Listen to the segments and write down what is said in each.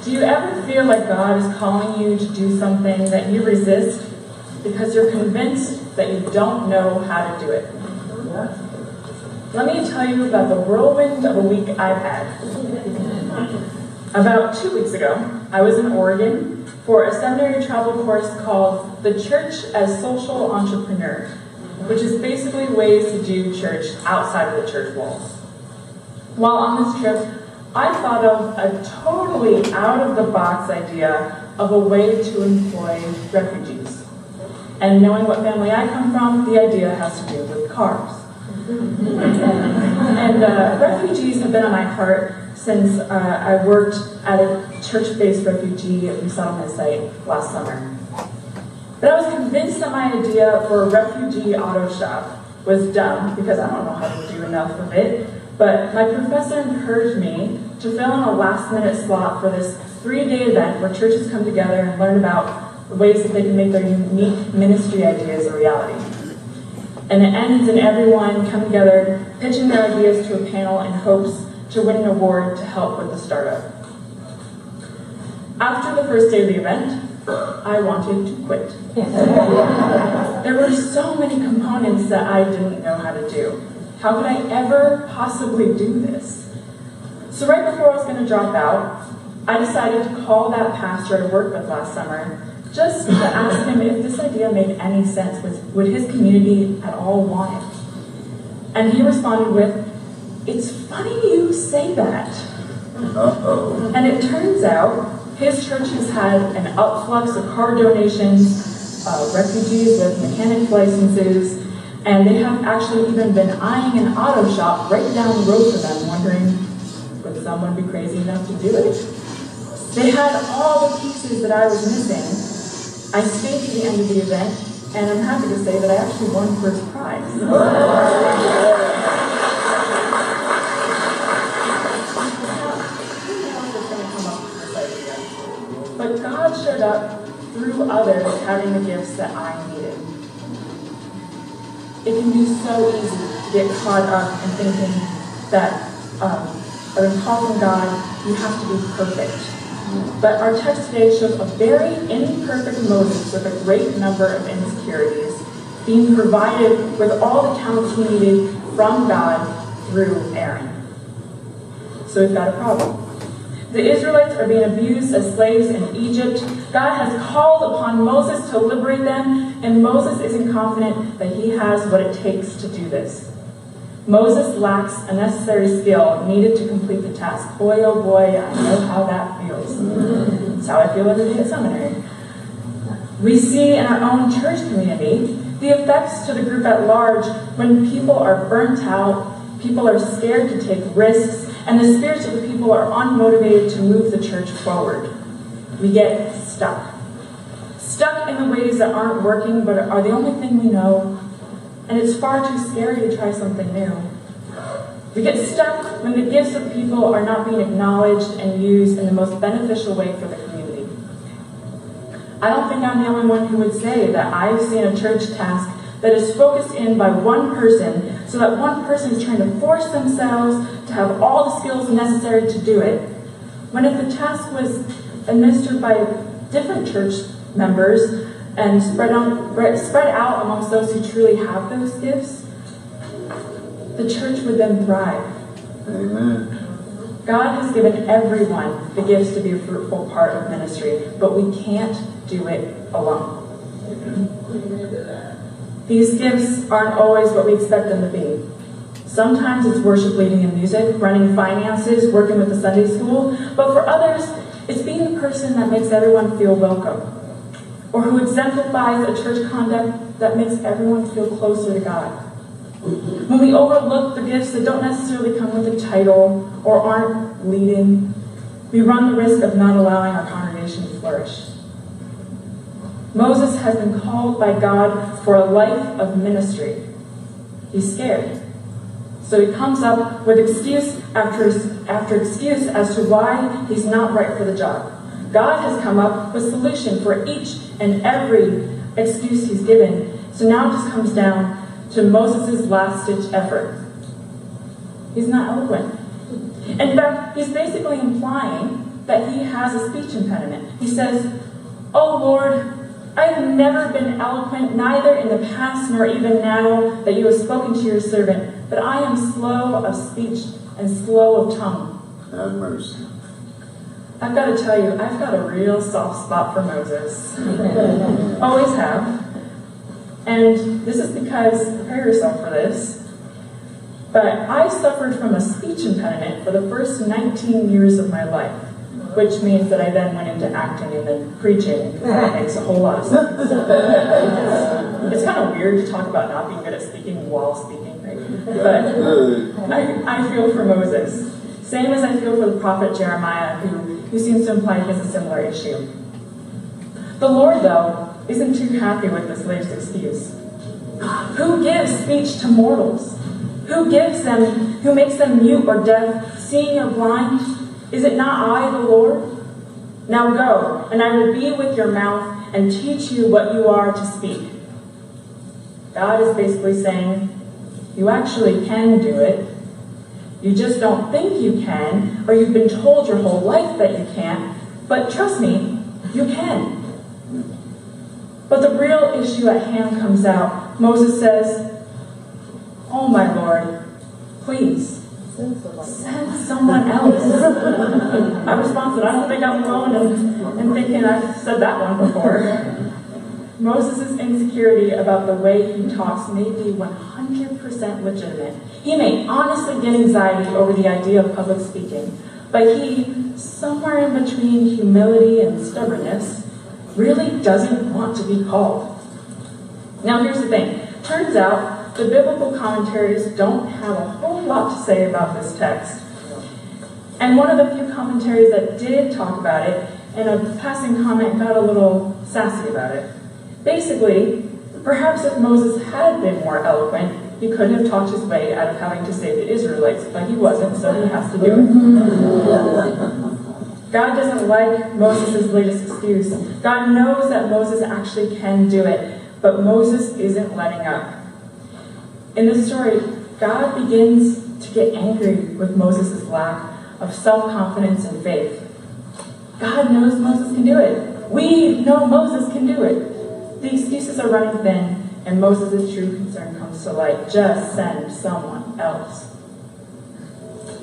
Do you ever feel like God is calling you to do something that you resist because you're convinced that you don't know how to do it? Let me tell you about the whirlwind of a week I've had. About 2 weeks ago, I was in Oregon for a seminary travel course called The Church as Social Entrepreneur, which is basically ways to do church outside of the church walls. While on this trip, I thought of a totally out-of-the-box idea of a way to employ refugees. And knowing what family I come from, the idea has to do with cars. And refugees have been on my heart since I worked at a church-based refugee resettlement site last summer. But I was convinced that my idea for a refugee auto shop was dumb because I don't know how to do enough of it. But my professor encouraged me to fill in a last-minute slot for this 3-day event where churches come together and learn about the ways that they can make their unique ministry ideas a reality. And it ends in everyone coming together, pitching their ideas to a panel in hopes to win an award to help with the startup. After the first day of the event, I wanted to quit. There were so many components that I didn't know how to do. How could I ever possibly do this? So right before I was going to drop out, I decided to call that pastor I worked with last summer just to ask him if this idea made any sense. Would his community at all want it? And he responded with, "It's funny you say that." Uh-oh. And it turns out his church has had an upflux of car donations, refugees with mechanic licenses, and they have actually even been eyeing an auto shop right down the road for them, wondering, would someone be crazy enough to do it? They had all the pieces that I was missing. I stayed to the end of the event, and I'm happy to say that I actually won first prize. But God showed up through others having the gifts that I needed. It can be so easy to get caught up in thinking that of a call from God, you have to be perfect. But our text today shows a very imperfect Moses with a great number of insecurities being provided with all the talents he needed from God through Aaron. So we've got a problem. The Israelites are being abused as slaves in Egypt. God has called upon Moses to liberate them, and Moses isn't confident that he has what it takes to do this. Moses lacks a necessary skill needed to complete the task. Boy, oh boy, I know how that feels. It's how I feel every day at seminary. We see in our own church community the effects to the group at large when people are burnt out, people are scared to take risks, and the spirits of the people are unmotivated to move the church forward. We get stuck. Stuck in the ways that aren't working but are the only thing we know, and it's far too scary to try something new. We get stuck when the gifts of people are not being acknowledged and used in the most beneficial way for the community. I don't think I'm the only one who would say that I've seen a church task that is focused in by one person, so that one person is trying to force themselves to have all the skills necessary to do it, when if the task was administered by different church members and spread out amongst those who truly have those gifts, the church would then thrive. Amen. God has given everyone the gifts to be a fruitful part of ministry, but we can't do it alone. These gifts aren't always what we expect them to be. Sometimes it's worship leading and music, running finances, working with the Sunday school, but for others, it's being the person that makes everyone feel welcome, or who exemplifies a church conduct that makes everyone feel closer to God. When we overlook the gifts that don't necessarily come with a title or aren't leading, we run the risk of not allowing our congregation to flourish. Moses has been called by God for a life of ministry. He's scared. So he comes up with excuse after excuse as to why he's not right for the job. God has come up with a solution for each and every excuse he's given. So now it just comes down to Moses' last-ditch effort. He's not eloquent. In fact, he's basically implying that he has a speech impediment. He says, "Oh Lord, I have never been eloquent, neither in the past nor even now that you have spoken to your servant, but I am slow of speech and slow of tongue." Have mercy. I've got to tell you, I've got a real soft spot for Moses. Always have. And this is because, prepare yourself for this, but I suffered from a speech impediment for the first 19 years of my life, which means that I then went into acting and then preaching. That makes a whole lot of sense. It's kind of weird to talk about not being good at speaking while speaking, right? But I feel for Moses. Same as I feel for the prophet Jeremiah, who seems to imply he has a similar issue. The Lord, though, isn't too happy with this latest excuse. Who gives speech to mortals? Who makes them mute or deaf, seeing or blind? Is it not I, the Lord? Now go, and I will be with your mouth and teach you what you are to speak. God is basically saying, you actually can do it. You just don't think you can, or you've been told your whole life that you can't, but trust me, you can. But the real issue at hand comes out. Moses says, "Oh my Lord, please, send someone else." My response is, I don't think I'm alone and thinking I've said that one before. Moses' insecurity about the way he talks may be 100% legitimate. He may honestly get anxiety over the idea of public speaking, but he, somewhere in between humility and stubbornness, really doesn't want to be called. Now here's the thing. Turns out the biblical commentaries don't have a whole lot to say about this text. And one of the few commentaries that did talk about it, in a passing comment, got a little sassy about it. Basically, perhaps if Moses had been more eloquent, he couldn't have talked his way out of having to save the Israelites, but he wasn't, so he has to do it. God doesn't like Moses' latest excuse. God knows that Moses actually can do it, but Moses isn't letting up. In this story, God begins to get angry with Moses' lack of self-confidence and faith. God knows Moses can do it. We know Moses can do it. The excuses are running thin, and Moses' true concern comes to light. Just send someone else.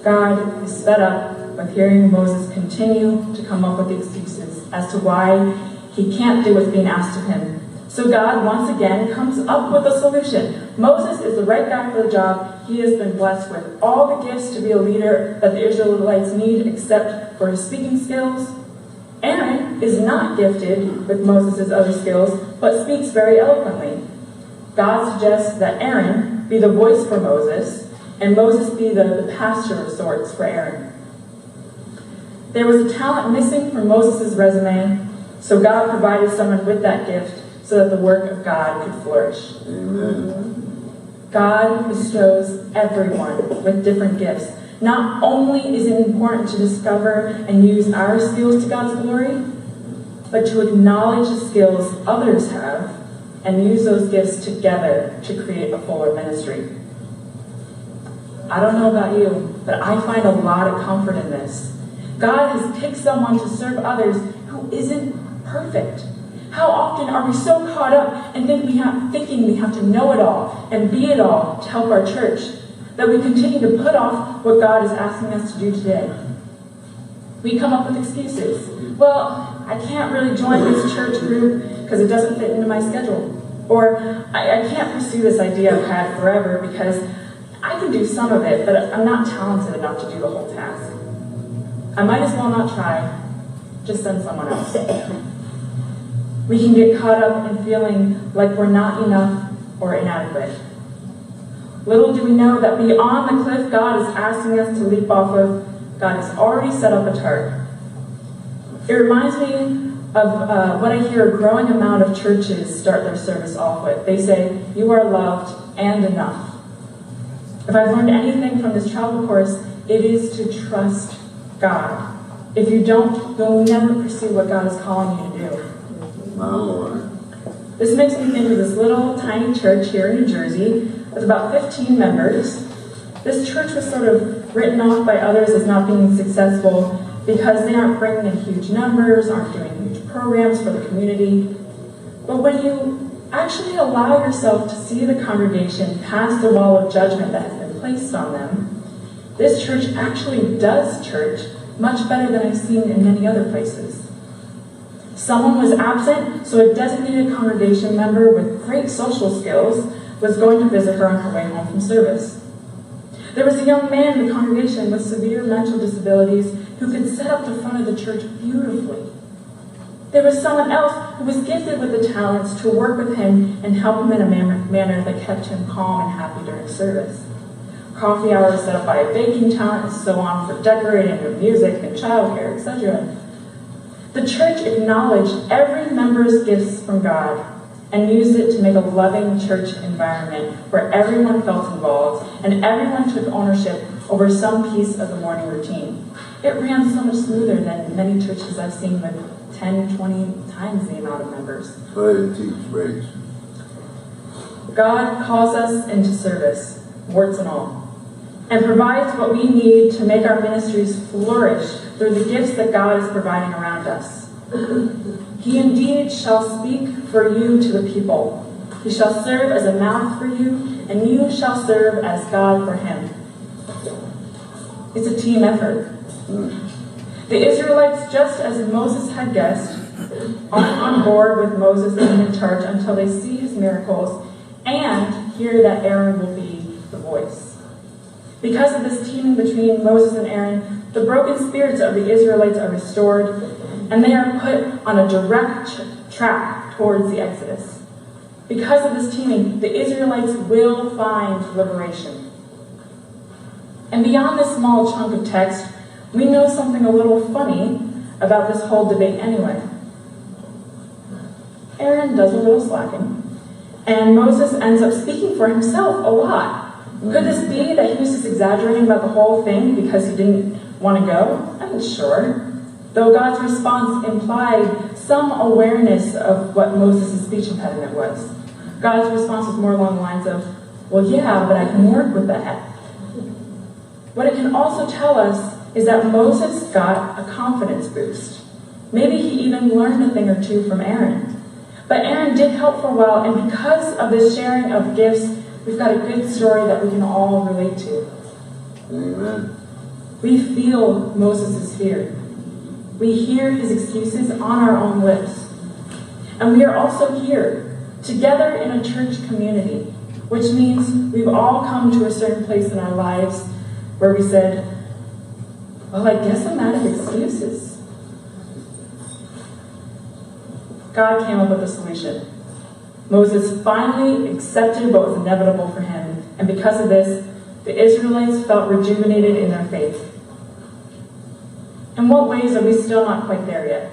God is fed up with hearing Moses continue to come up with excuses as to why he can't do what's being asked of him. So God, once again, comes up with a solution. Moses is the right guy for the job. He has been blessed with all the gifts to be a leader that the Israelites need, except for his speaking skills. Aaron is not gifted with Moses' other skills, but speaks very eloquently. God suggests that Aaron be the voice for Moses, and Moses be the pastor of sorts for Aaron. There was a talent missing from Moses' resume, so God provided someone with that gift so that the work of God could flourish. Amen. God bestows everyone with different gifts. Not only is it important to discover and use our skills to God's glory, but to acknowledge the skills others have and use those gifts together to create a fuller ministry. I don't know about you, but I find a lot of comfort in this. God has picked someone to serve others who isn't perfect. How often are we so caught up and thinking we have to know it all and be it all to help our church, that we continue to put off what God is asking us to do today? We come up with excuses. Well, I can't really join this church group because it doesn't fit into my schedule. Or I can't pursue this idea I've had forever because I can do some of it, but I'm not talented enough to do the whole task. I might as well not try. Just send someone else. We can get caught up in feeling like we're not enough or inadequate. Little do we know that beyond the cliff God is asking us to leap off of, God has already set up a target. It reminds me of what I hear a growing amount of churches start their service off with. They say, "You are loved and enough." If I've learned anything from this travel course, it is to trust God. If you don't, you'll never pursue what God is calling you to do. My Lord. This makes me think of this little tiny church here in New Jersey with about 15 members. This church was sort of written off by others as not being successful because they aren't bringing in huge numbers, aren't doing huge programs for the community. But when you actually allow yourself to see the congregation past the wall of judgment that has been placed on them, this church actually does church much better than I've seen in many other places. Someone was absent, so a designated congregation member with great social skills was going to visit her on her way home from service. There was a young man in the congregation with severe mental disabilities who could set up the front of the church beautifully. There was someone else who was gifted with the talents to work with him and help him in a manner that kept him calm and happy during service. Coffee hours set up by a baking talent and so on for decorating and music and childcare, etc. The church acknowledged every member's gifts from God and used it to make a loving church environment where everyone felt involved and everyone took ownership over some piece of the morning routine. It ran so much smoother than many churches I've seen with 10, 20 times the amount of members. Go ahead and teach, Grace. God calls us into service, warts and all, and provides what we need to make our ministries flourish through the gifts that God is providing around us. He indeed shall speak for you to the people. He shall serve as a mouth for you, and you shall serve as God for him. It's a team effort. The Israelites, just as Moses had guessed, aren't on board with Moses being in charge until they see his miracles and hear that Aaron will be the voice. Because of this teaming between Moses and Aaron, the broken spirits of the Israelites are restored, and they are put on a direct track towards the Exodus. Because of this teaming, the Israelites will find liberation. And beyond this small chunk of text, we know something a little funny about this whole debate anyway. Aaron does a little slacking, and Moses ends up speaking for himself a lot. Could this be that he was just exaggerating about the whole thing because he didn't want to go? I'm not sure. Though God's response implied some awareness of what Moses' speech impediment was. God's response was more along the lines of, well, yeah, but I can work with that. What it can also tell us is that Moses got a confidence boost. Maybe he even learned a thing or two from Aaron. But Aaron did help for a while, and because of this sharing of gifts, we've got a good story that we can all relate to. Amen. We feel Moses' fear. We hear his excuses on our own lips. And we are also here, together in a church community, which means we've all come to a certain place in our lives where we said, well, I guess I'm out of excuses. God came up with a solution. Moses finally accepted what was inevitable for him, and because of this, the Israelites felt rejuvenated in their faith. In what ways are we still not quite there yet?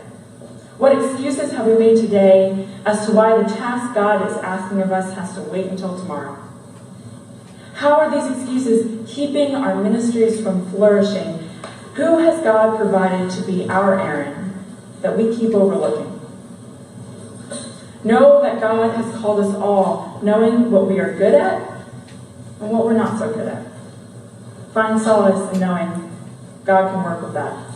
What excuses have we made today as to why the task God is asking of us has to wait until tomorrow? How are these excuses keeping our ministries from flourishing? Who has God provided to be our Aaron that we keep overlooking? Know that God has called us all, knowing what we are good at and what we're not so good at. Find solace in knowing God can work with that.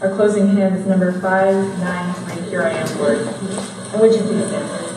Our closing hymn is number 593, Here I Am, Lord. And would you please stand?